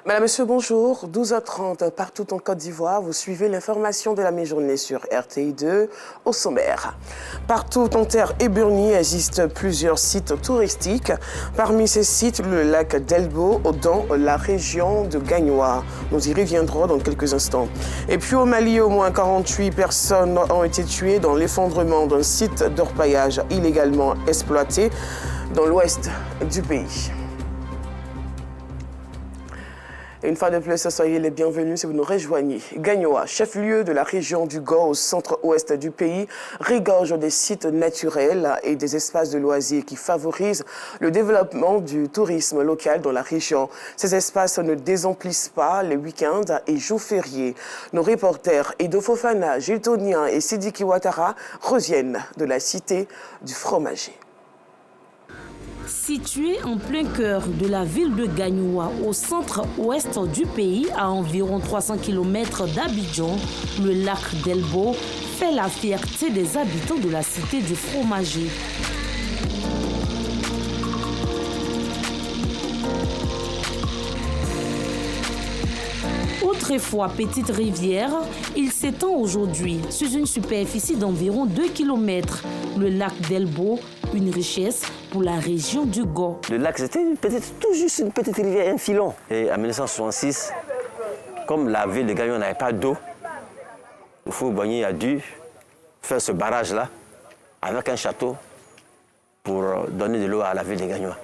Madame, Monsieur, bonjour. 12h30 partout en Côte d'Ivoire. Vous suivez l'information de la mi-journée sur RTI2 au sommaire. Partout en terre éburnie existent plusieurs sites touristiques. Parmi ces sites, le lac d'Elbo dans la région de Gagnoa. Nous y reviendrons dans quelques instants. Et puis au Mali, au moins 48 personnes ont été tuées dans l'effondrement d'un site d'orpaillage illégalement exploité dans l'ouest du pays. Et une fois de plus, soyez les bienvenus si vous nous rejoignez. Gagnoa, chef-lieu de la région du Go au centre-ouest du pays, regorge des sites naturels et des espaces de loisirs qui favorisent le développement du tourisme local dans la région. Ces espaces ne désemplissent pas les week-ends et jours fériés. Nos reporters Edo Fofana, Gilles Tonien et Sidiki Ouattara reviennent de la cité du fromager. Situé en plein cœur de la ville de Gagnoa, au centre-ouest du pays, à environ 300 km d'Abidjan, le lac d'Elbo fait la fierté des habitants de la cité du fromager. Autrefois petite rivière, il s'étend aujourd'hui sur une superficie d'environ 2 km. Le lac d'Elbo, une richesse pour la région du Go. Le lac, c'était tout juste une petite rivière, un filon. Et en 1966, comme la ville de Gagnoa n'avait pas d'eau, le Fou-Boigny a dû faire ce barrage-là avec un château pour donner de l'eau à la ville de Gagnoa.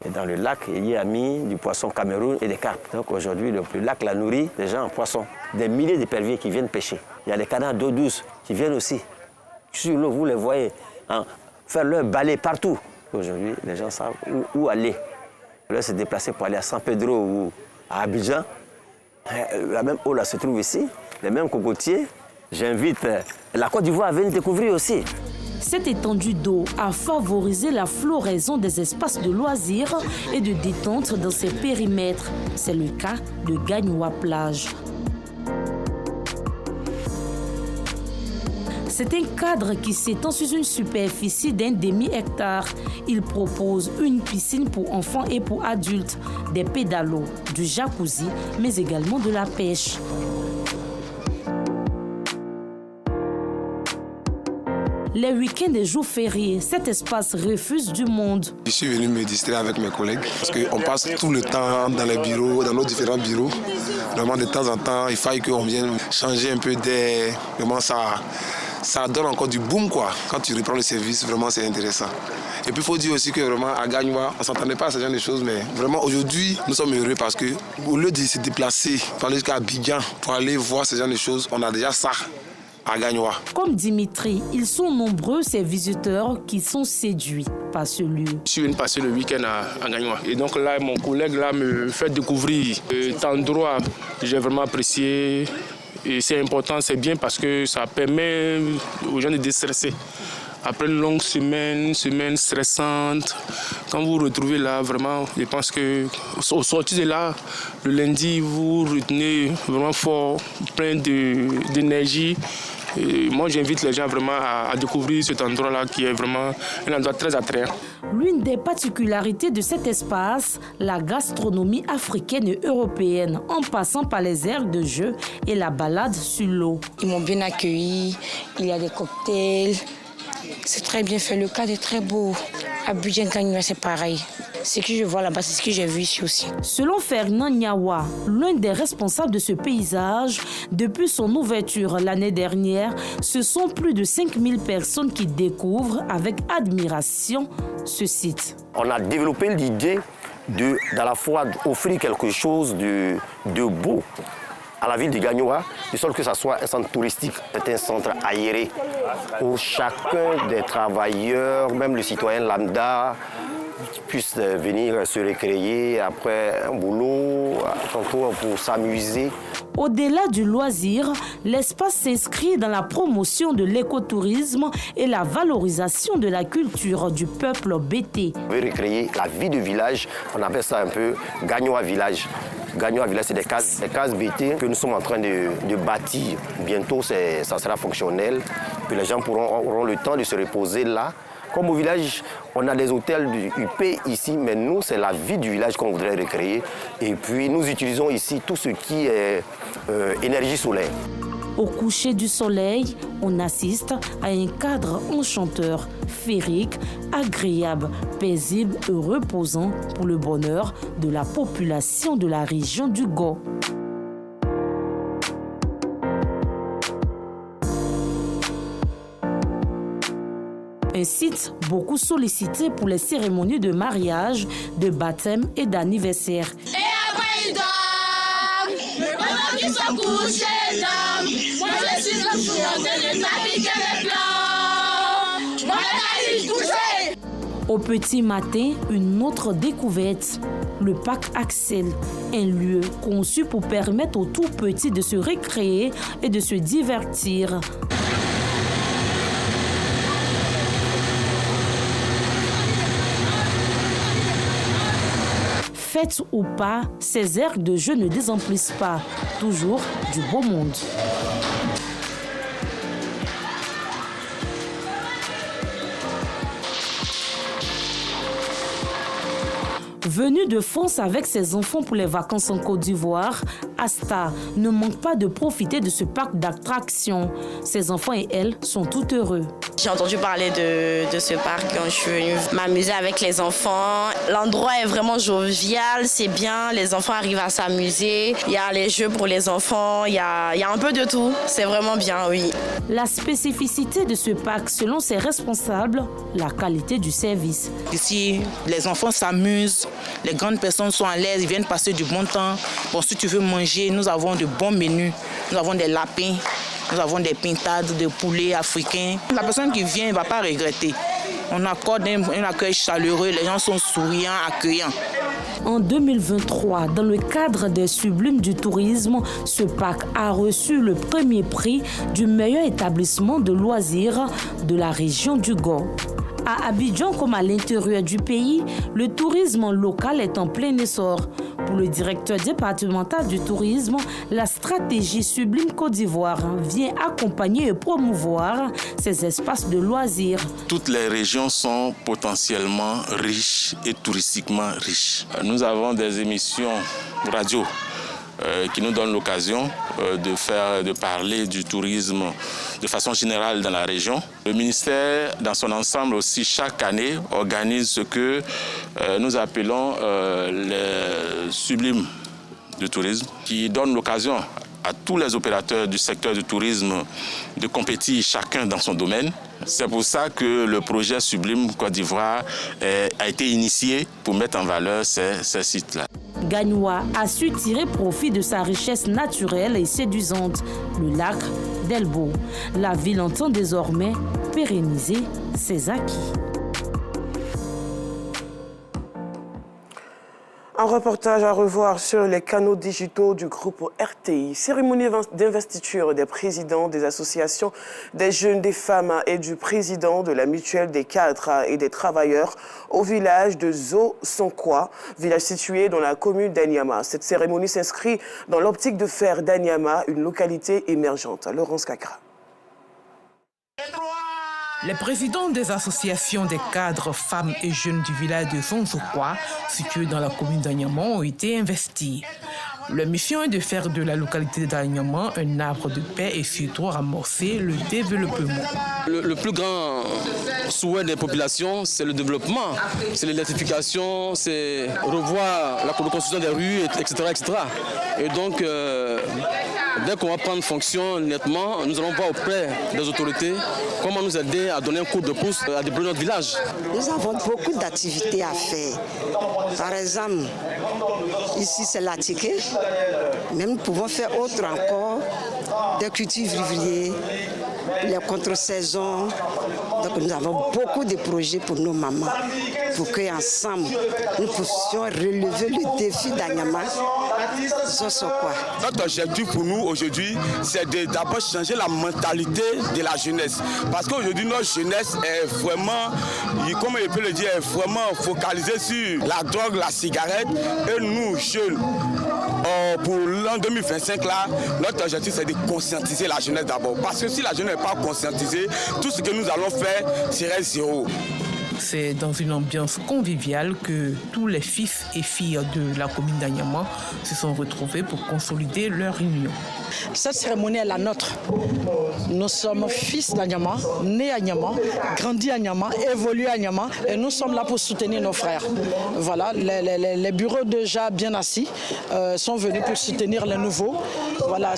Et dans le lac, il y a mis du poisson Cameroun et des carpes. Donc aujourd'hui, le lac la nourrit des gens en poisson. Des milliers d'éperviers qui viennent pêcher. Il y a des canards d'eau douce qui viennent aussi. Sur l'eau, vous les voyez, hein, faire leur balai partout. Aujourd'hui, les gens savent où aller. Là, se déplacer pour aller à San Pedro ou à Abidjan. La même eau là se trouve ici, les mêmes cocotiers. J'invite la Côte d'Ivoire à venir découvrir aussi. Cette étendue d'eau a favorisé la floraison des espaces de loisirs et de détente dans ces périmètres. C'est le cas de Gagnoa Plage. C'est un cadre qui s'étend sur une superficie d'un demi-hectare. Il propose une piscine pour enfants et pour adultes, des pédalos, du jacuzzi, mais également de la pêche. Les week-ends et jours fériés, cet espace refuse du monde. Je suis venu me distraire avec mes collègues parce qu'on passe tout le temps dans les bureaux, dans nos différents bureaux. Vraiment, de temps en temps, il faille qu'on vienne changer un peu d'air. Vraiment, ça donne encore du boom, quoi. Quand tu reprends le service, vraiment, c'est intéressant. Et puis, il faut dire aussi que vraiment, à Gagnoa, on ne s'entendait pas à ce genre de choses, mais vraiment, aujourd'hui, nous sommes heureux parce qu'au lieu de se déplacer, pour aller jusqu'à Abidjan, pour aller voir ce genre de choses, on a déjà ça. À Gagnoa. Comme Dimitri, ils sont nombreux ces visiteurs qui sont séduits par ce lieu. Je suis venu passer le week-end à Gagnoa. Et donc là, mon collègue là me fait découvrir cet endroit. J'ai vraiment apprécié. Et c'est important, c'est bien parce que ça permet aux gens de déstresser. Après une longue semaine stressante, quand vous vous retrouvez là, vraiment, je pense qu'au sortir de là, le lundi, vous retenez vraiment fort, plein d'énergie. Et moi, j'invite les gens vraiment à découvrir cet endroit-là qui est vraiment un endroit très attrayant. L'une des particularités de cet espace, la gastronomie africaine et européenne, en passant par les aires de jeu et la balade sur l'eau. Ils m'ont bien accueilli, il y a des cocktails. C'est très bien fait, le cadre est très beau. Abidjan Gagnoa, c'est pareil. Ce que je vois là-bas, c'est ce que j'ai vu ici aussi. Selon Fernand Niawa, l'un des responsables de ce paysage, depuis son ouverture l'année dernière, ce sont plus de 5000 personnes qui découvrent avec admiration ce site. On a développé l'idée d'à la fois offrir quelque chose de beau à la ville de Gagnoa, de sorte que ça soit un centre touristique, un centre aéré, où chacun des travailleurs, même le citoyen lambda, puisse venir se récréer après un boulot, tantôt pour s'amuser. Au-delà du loisir, l'espace s'inscrit dans la promotion de l'écotourisme et la valorisation de la culture du peuple bété. On veut recréer la vie du village, on appelle ça un peu Gagnoa Village. Gagnoa Village, c'est des cases BT que nous sommes en train de bâtir. Bientôt, ça sera fonctionnel. Puis les gens auront le temps de se reposer là, Comme au village, on a des hôtels du UP ici, mais nous, c'est la vie du village qu'on voudrait recréer. Et puis, nous utilisons ici tout ce qui est énergie solaire. Au coucher du soleil, on assiste à un cadre enchanteur, féerique, agréable, paisible et reposant pour le bonheur de la population de la région du Go. Un site beaucoup sollicité pour les cérémonies de mariage, de baptême et d'anniversaire. Et après il dort, pendant qu'ils sont couchés, moi je suis en train de naviguer les plans. Moi je suis couché. Au petit matin, une autre découverte, le parc Axel, un lieu conçu pour permettre aux tout petits de se récréer et de se divertir. Fête ou pas, ces aires de jeu ne désemplissent pas, toujours du beau monde. Venue de France avec ses enfants pour les vacances en Côte d'Ivoire, Asta ne manque pas de profiter de ce parc d'attractions. Ses enfants et elle sont tout heureux. J'ai entendu parler de ce parc quand je suis venue m'amuser avec les enfants. L'endroit est vraiment jovial, c'est bien, les enfants arrivent à s'amuser. Il y a les jeux pour les enfants, il y a un peu de tout. C'est vraiment bien, oui. La spécificité de ce parc, selon ses responsables, la qualité du service. Ici, les enfants s'amusent, les grandes personnes sont à l'aise, ils viennent passer du bon temps. Bon, si tu veux manger, nous avons de bons menus. Nous avons des lapins, nous avons des pintades de poulets africains. La personne qui vient ne va pas regretter. On accorde un accueil chaleureux, les gens sont souriants, accueillants. En 2023, dans le cadre des Sublimes du tourisme, ce parc a reçu le premier prix du meilleur établissement de loisirs de la région du Go. À Abidjan comme à l'intérieur du pays, le tourisme local est en plein essor. Pour le directeur départemental du tourisme, la stratégie Sublime Côte d'Ivoire vient accompagner et promouvoir ces espaces de loisirs. Toutes les régions sont potentiellement riches et touristiquement riches. Nous avons des émissions radio qui nous donnent l'occasion de parler du tourisme de façon générale dans la région. Le ministère, dans son ensemble aussi, chaque année, organise ce que nous appelons les Sublimes du tourisme, qui donne l'occasion à tous les opérateurs du secteur du tourisme de compétir chacun dans son domaine. C'est pour ça que le projet Sublime Côte d'Ivoire a été initié pour mettre en valeur ces sites-là. Gagnoua a su tirer profit de sa richesse naturelle et séduisante, le lac d'Elbo. La ville entend désormais pérenniser ses acquis. Un reportage à revoir sur les canaux digitaux du groupe RTI. Cérémonie d'investiture des présidents des associations des jeunes, des femmes et du président de la mutuelle des cadres et des travailleurs au village de Zo-Sonkwa, village situé dans la commune d'Anyama. Cette cérémonie s'inscrit dans l'optique de faire d'Anyama une localité émergente. Laurence Kakra. Les présidents des associations des cadres, femmes et jeunes du village de Zonzokwa, situé dans la commune d'Anyama, ont été investis. Leur mission est de faire de la localité d'Anyama un arbre de paix et surtout amorcer le développement. Le plus grand souhait des populations, c'est le développement, c'est l'électrification, c'est revoir la reconstruction des rues, etc. etc. Et donc, dès qu'on va prendre fonction nettement, nous allons voir auprès des autorités comment nous aider à donner un coup de pouce à développer notre village. Nous avons beaucoup d'activités à faire. Par exemple, ici c'est l'attiqué, mais nous pouvons faire autre encore, des cultures vivriers, les contre-saisons. Donc nous avons beaucoup de projets pour nos mamans, pour qu'ensemble nous puissions relever le défi d'Anyama. Notre objectif pour nous aujourd'hui, c'est d'abord changer la mentalité de la jeunesse. Parce qu'aujourd'hui, notre jeunesse est vraiment, comme je peux le dire, est vraiment focalisée sur la drogue, la cigarette. Et nous, jeunes, pour l'an 2025, là, notre objectif, c'est de conscientiser la jeunesse d'abord. Parce que si la jeunesse n'est pas conscientisée, tout ce que nous allons faire serait zéro. C'est dans une ambiance conviviale que tous les fils et filles de la commune d'Anyama se sont retrouvés pour consolider leur union. Cette cérémonie est la nôtre. Nous sommes fils d'Anyama, nés à Anyama, grandis à Anyama, évolués à Anyama et nous sommes là pour soutenir nos frères. Voilà, les bureaux déjà bien assis sont venus pour soutenir les nouveaux. Voilà,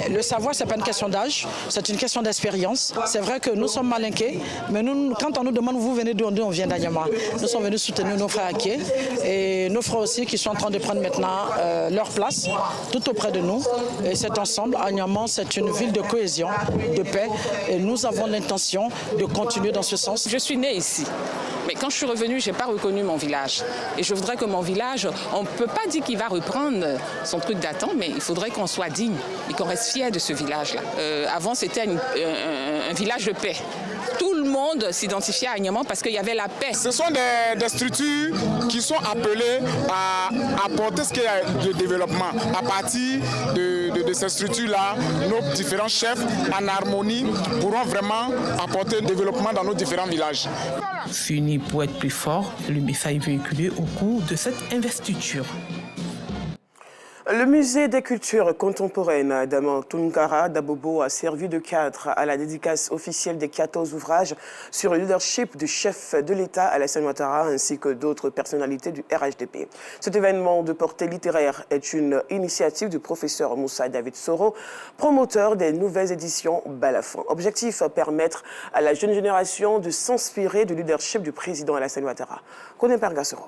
le savoir, ce n'est pas une question d'âge, c'est une question d'expérience. C'est vrai que nous sommes malinqués, mais quand on nous demande vous venez d'où, on vient d'Anyama. Nous sommes venus soutenir nos frères Aké et nos frères aussi qui sont en train de prendre maintenant leur place tout auprès de nous. Et c'est ensemble, Anyama, c'est une ville de cohésion, de paix et nous avons l'intention de continuer dans ce sens. Je suis née ici. Mais quand je suis revenue, je n'ai pas reconnu mon village. Et je voudrais que mon village, on ne peut pas dire qu'il va reprendre son truc datant, mais il faudrait qu'on soit digne et qu'on reste fier de ce village-là. Avant, c'était un village de paix. Tout le monde s'identifiait à Anyama parce qu'il y avait la paix. Ce sont des structures qui sont appelées à apporter ce qu'il y a de développement. À partir de ces structures-là, nos différents chefs, en harmonie, pourront vraiment apporter le développement dans nos différents villages. Fini pour être plus fort, le message véhiculé au cours de cette investiture. Le musée des cultures contemporaines d'Amantungara d'Abobo a servi de cadre à la dédicace officielle des 14 ouvrages sur le leadership du chef de l'État Alassane Ouattara ainsi que d'autres personnalités du RHDP. Cet événement de portée littéraire est une initiative du professeur Moussa David Soro, promoteur des nouvelles éditions Balafon. Objectif, permettre à la jeune génération de s'inspirer du leadership du président Alassane Ouattara. Connais Parga Soro.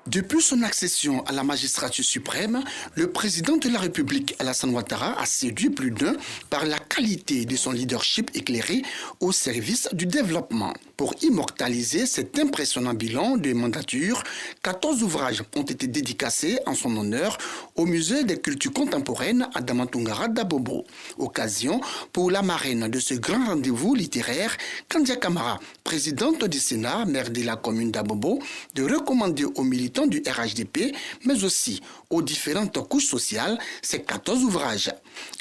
Depuis son accession à la magistrature suprême, le président de la République, Alassane Ouattara, a séduit plus d'un par la qualité de son leadership éclairé au service du développement. Pour immortaliser cet impressionnant bilan de mandature, 14 ouvrages ont été dédicacés en son honneur au musée des cultures contemporaines à Damantungara d'Abobo. Occasion pour la marraine de ce grand rendez-vous littéraire, Kandia Kamara, présidente du Sénat, maire de la commune d'Abobo, de recommander aux militants du RHDP, mais aussi aux différentes couches sociales, ces 14 ouvrages.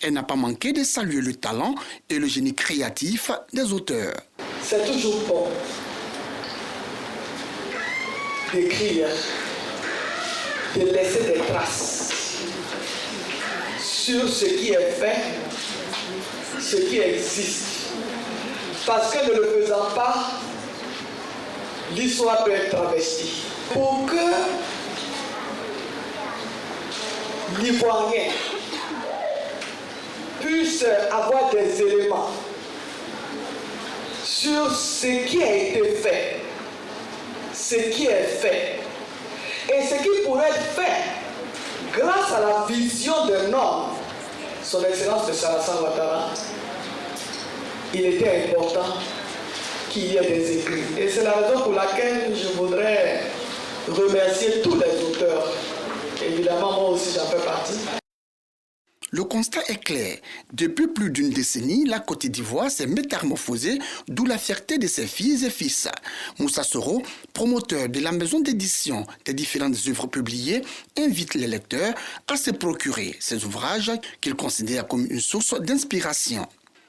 Elle n'a pas manqué de saluer le talent et le génie créatif des auteurs. C'est toujours bon d'écrire, de laisser des traces sur ce qui est fait, ce qui existe. Parce que ne le faisant pas, l'histoire peut être travestie. Pour que l'Ivoirien puisse avoir des éléments sur ce qui a été fait, ce qui est fait et ce qui pourrait être fait grâce à la vision d'un homme, son Excellence de Alassane Ouattara, il était important qu'il y ait des écrits. Et c'est la raison pour laquelle je voudrais remercier tous les auteurs. Évidemment, moi aussi j'en fais partie. Le constat est clair. Depuis plus d'une décennie, la Côte d'Ivoire s'est métamorphosée, d'où la fierté de ses filles et fils. Moussa Soro, promoteur de la maison d'édition des différentes œuvres publiées, invite les lecteurs à se procurer ces ouvrages qu'il considère comme une source d'inspiration.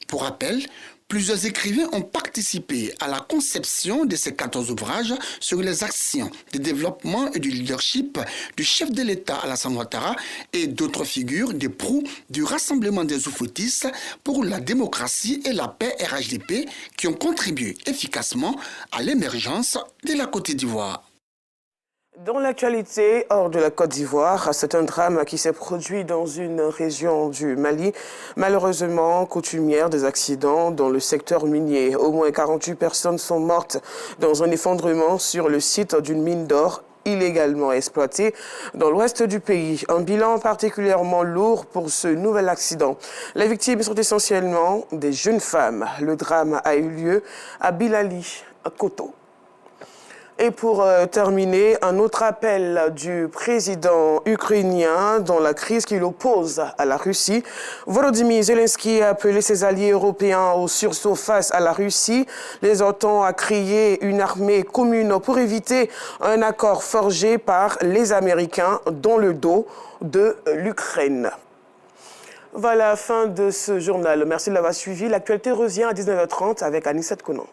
Pour rappel, plusieurs écrivains ont participé à la conception de ces 14 ouvrages sur les actions de développement et du leadership du chef de l'État Alassane Ouattara et d'autres figures des proues du Rassemblement des Oufoutistes pour la démocratie et la paix RHDP qui ont contribué efficacement à l'émergence de la Côte d'Ivoire. Dans l'actualité, hors de la Côte d'Ivoire, c'est un drame qui s'est produit dans une région du Mali, malheureusement coutumière des accidents dans le secteur minier. Au moins 48 personnes sont mortes dans un effondrement sur le site d'une mine d'or illégalement exploitée dans l'ouest du pays. Un bilan particulièrement lourd pour ce nouvel accident. Les victimes sont essentiellement des jeunes femmes. Le drame a eu lieu à Bilali, à Koto. Et pour terminer, un autre appel du président ukrainien dans la crise qui l'oppose à la Russie. Volodymyr Zelensky a appelé ses alliés européens au sursaut face à la Russie, les exhortant à créer une armée commune pour éviter un accord forgé par les Américains dans le dos de l'Ukraine. Voilà la fin de ce journal. Merci de l'avoir suivi. L'actualité revient à 19h30 avec Anissette Konan.